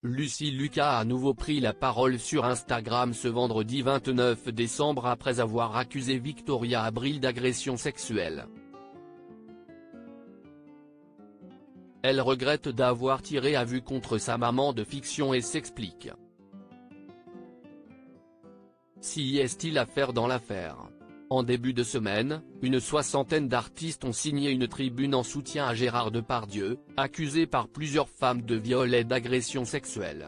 Lucy Lucas a à nouveau pris la parole sur Instagram ce vendredi 29 décembre après avoir accusé Victoria Abril d'agression sexuelle. Elle regrette d'avoir tiré à vue contre sa maman de fiction et s'explique. Si est-il à faire dans l'affaire? En début de semaine, une soixantaine d'artistes ont signé une tribune en soutien à Gérard Depardieu, accusé par plusieurs femmes de viol et d'agression sexuelle.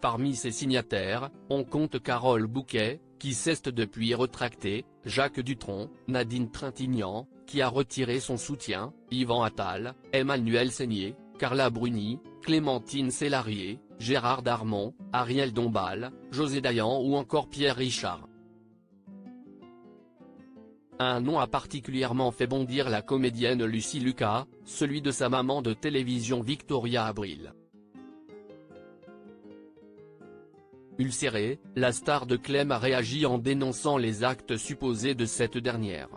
Parmi ces signataires, on compte Carole Bouquet, qui s'est depuis rétractée, Jacques Dutronc, Nadine Trintignant, qui a retiré son soutien, Yvan Attal, Emmanuel Seigné, Carla Bruni, Clémentine Célarié, Gérard Darmon, Ariel Dombal, José Dayan ou encore Pierre Richard. Un nom a particulièrement fait bondir la comédienne Lucy Lucas, celui de sa maman de télévision Victoria Abril. Ulcérée, la star de Clem a réagi en dénonçant les actes supposés de cette dernière.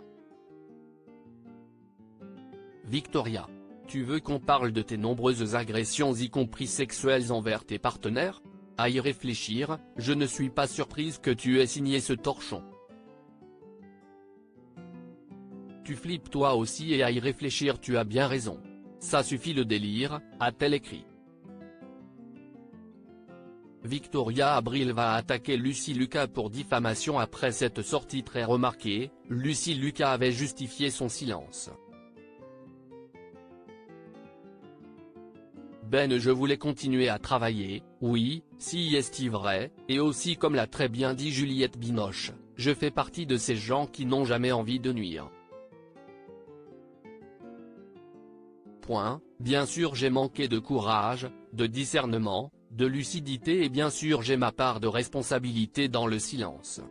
Victoria. Tu veux qu'on parle de tes nombreuses agressions y compris sexuelles envers tes partenaires? À y réfléchir, je ne suis pas surprise que tu aies signé ce torchon. Tu flippes toi aussi et à y réfléchir tu as bien raison. Ça suffit le délire, a-t-elle écrit. Victoria Abril va attaquer Lucy Lucas pour diffamation après cette sortie très remarquée. Lucy Lucas avait justifié son silence. Je voulais continuer à travailler, oui, si est vrai, et aussi comme l'a très bien dit Juliette Binoche, je fais partie de ces gens qui n'ont jamais envie de nuire. Bien sûr j'ai manqué de courage, de discernement, de lucidité et bien sûr j'ai ma part de responsabilité dans le silence.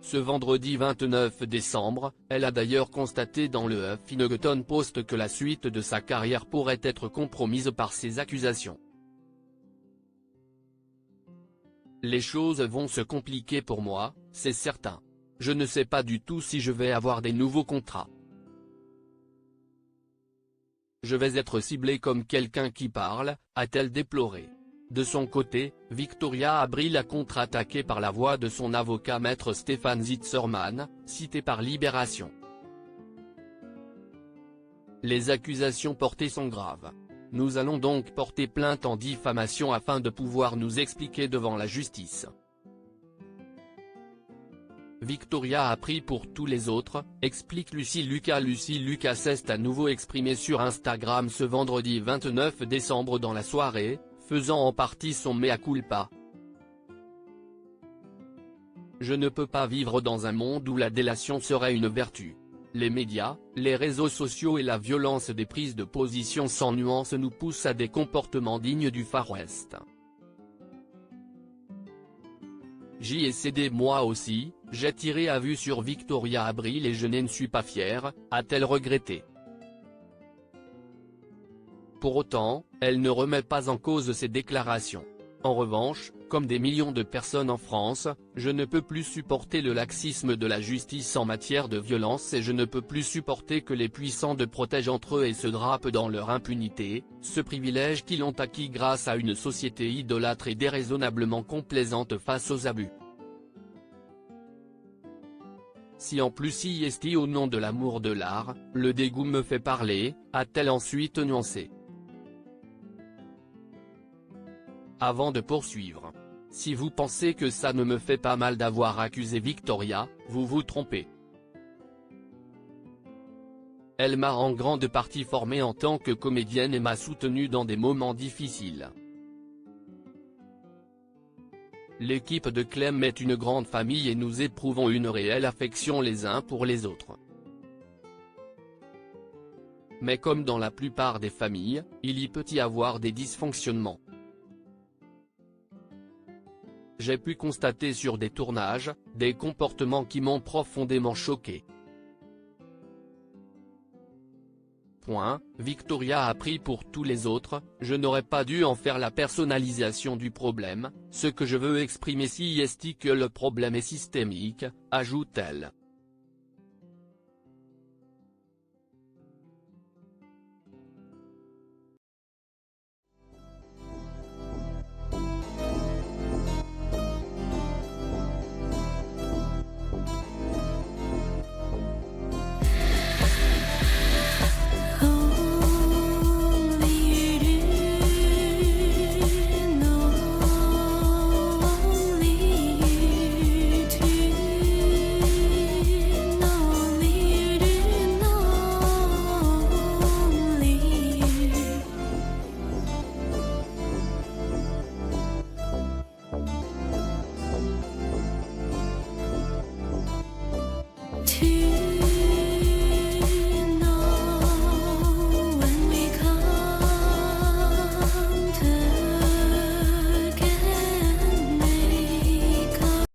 Ce vendredi 29 décembre, elle a d'ailleurs constaté dans le Huffington Post que la suite de sa carrière pourrait être compromise par ces accusations. Les choses vont se compliquer pour moi, c'est certain. Je ne sais pas du tout si je vais avoir des nouveaux contrats. Je vais être ciblée comme quelqu'un qui parle, a-t-elle déploré. De son côté, Victoria Abril a contre-attaqué par la voix de son avocat maître Stéphane Zitzerman, cité par Libération. Les accusations portées sont graves. Nous allons donc porter plainte en diffamation afin de pouvoir nous expliquer devant la justice. Victoria a pris pour tous les autres, explique Lucy Lucas. Lucy Lucas s'est à nouveau exprimée sur Instagram ce vendredi 29 décembre dans la soirée, faisant en partie son mea culpa. Je ne peux pas vivre dans un monde où la délation serait une vertu. Les médias, les réseaux sociaux et la violence des prises de position sans nuance nous poussent à des comportements dignes du Far West. J'y ai cédé moi aussi, j'ai tiré à vue sur Victoria Abril et je ne suis pas fière, a-t-elle regretté. Pour autant, elle ne remet pas en cause ses déclarations. En revanche, comme des millions de personnes en France, je ne peux plus supporter le laxisme de la justice en matière de violence et je ne peux plus supporter que les puissants de protègent entre eux et se drapent dans leur impunité, ce privilège qu'ils ont acquis grâce à une société idolâtre et déraisonnablement complaisante face aux abus. Si en plus y est au nom de l'amour de l'art, le dégoût me fait parler, a-t-elle ensuite nuancé. Avant de poursuivre. Si vous pensez que ça ne me fait pas mal d'avoir accusé Victoria, vous vous trompez. Elle m'a en grande partie formée en tant que comédienne et m'a soutenue dans des moments difficiles. L'équipe de Clem est une grande famille et nous éprouvons une réelle affection les uns pour les autres. Mais comme dans la plupart des familles, il y peut y avoir des dysfonctionnements. J'ai pu constater sur des tournages, des comportements qui m'ont profondément choqué. Victoria a pris pour tous les autres, je n'aurais pas dû en faire la personnalisation du problème, ce que je veux exprimer si est que le problème est systémique, ajoute-t-elle.